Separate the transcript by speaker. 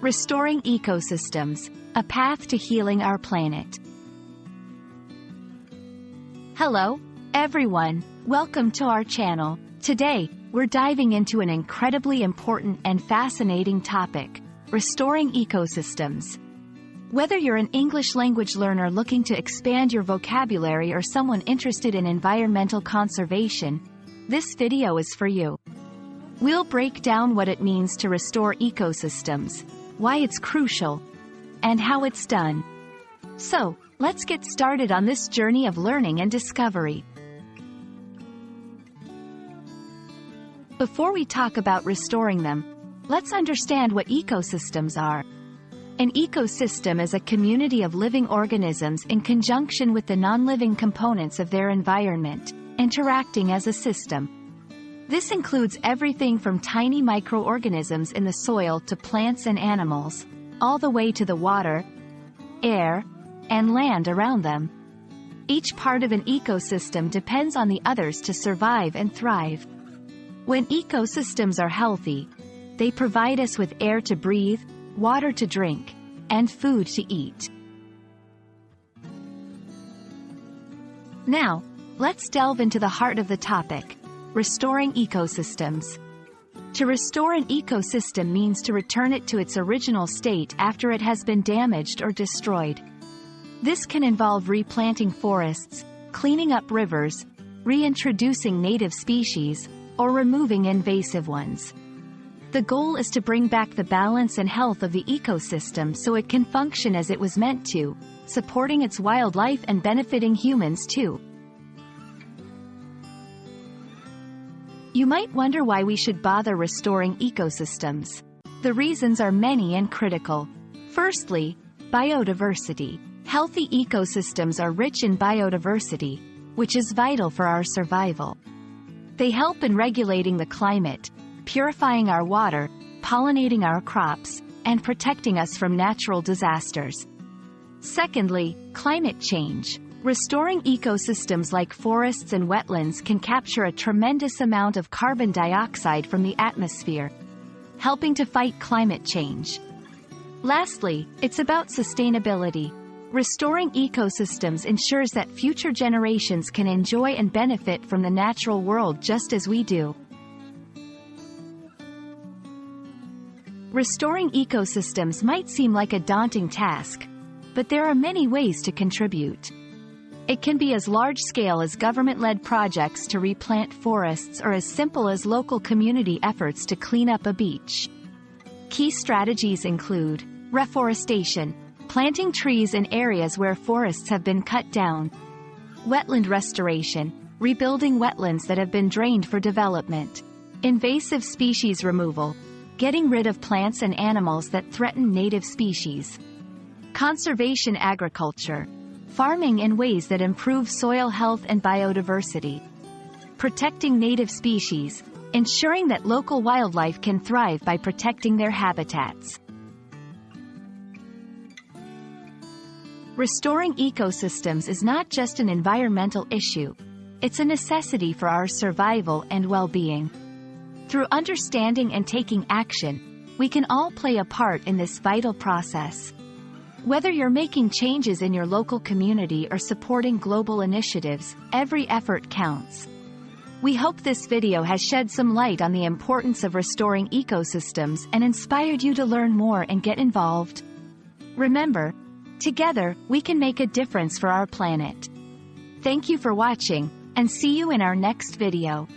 Speaker 1: Restoring ecosystems, a path to healing our planet. Hello, everyone. Welcome to our channel. Today, we're diving into an incredibly important and fascinating topic: restoring ecosystems. Whether you're an English language learner looking to expand your vocabulary or someone interested in environmental conservation, this video is for you. We'll break down what it means to restore ecosystems, why it's crucial, and how it's done. So, let's get started on this journey of learning and discovery. Before we talk about restoring them, let's understand what ecosystems are. An ecosystem is a community of living organisms in conjunction with the non-living components of their environment, interacting as a system. This includes everything from tiny microorganisms in the soil to plants and animals, all the way to the water, air, and land around them. Each part of an ecosystem depends on the others to survive and thrive. When ecosystems are healthy, they provide us with air to breathe, water to drink, and food to eat. Now, let's delve into the heart of the topic: restoring ecosystems. To restore an ecosystem means to return it to its original state after it has been damaged or destroyed. This can involve replanting forests, cleaning up rivers, reintroducing native species, or removing invasive ones. The goal is to bring back the balance and health of the ecosystem so it can function as it was meant to, supporting its wildlife and benefiting humans too. You might wonder why we should bother restoring ecosystems. The reasons are many and critical. Firstly, biodiversity. Healthy ecosystems are rich in biodiversity, which is vital for our survival. They help in regulating the climate, purifying our water, pollinating our crops, and protecting us from natural disasters. Secondly, climate change. Restoring ecosystems like forests and wetlands can capture a tremendous amount of carbon dioxide from the atmosphere, helping to fight climate change. Lastly, it's about sustainability. Restoring ecosystems ensures that future generations can enjoy and benefit from the natural world just as we do. Restoring ecosystems might seem like a daunting task, but there are many ways to contribute. It can be as large-scale as government-led projects to replant forests or as simple as local community efforts to clean up a beach. Key strategies include reforestation, planting trees in areas where forests have been cut down; wetland restoration, rebuilding wetlands that have been drained for development; invasive species removal, getting rid of plants and animals that threaten native species; conservation agriculture, farming in ways that improve soil health and biodiversity; protecting native species, ensuring that local wildlife can thrive by protecting their habitats. Restoring ecosystems is not just an environmental issue, it's a necessity for our survival and well-being. Through understanding and taking action, we can all play a part in this vital process. Whether you're making changes in your local community or supporting global initiatives, every effort counts. We hope this video has shed some light on the importance of restoring ecosystems and inspired you to learn more and get involved. Remember, together, we can make a difference for our planet. Thank you for watching, and see you in our next video.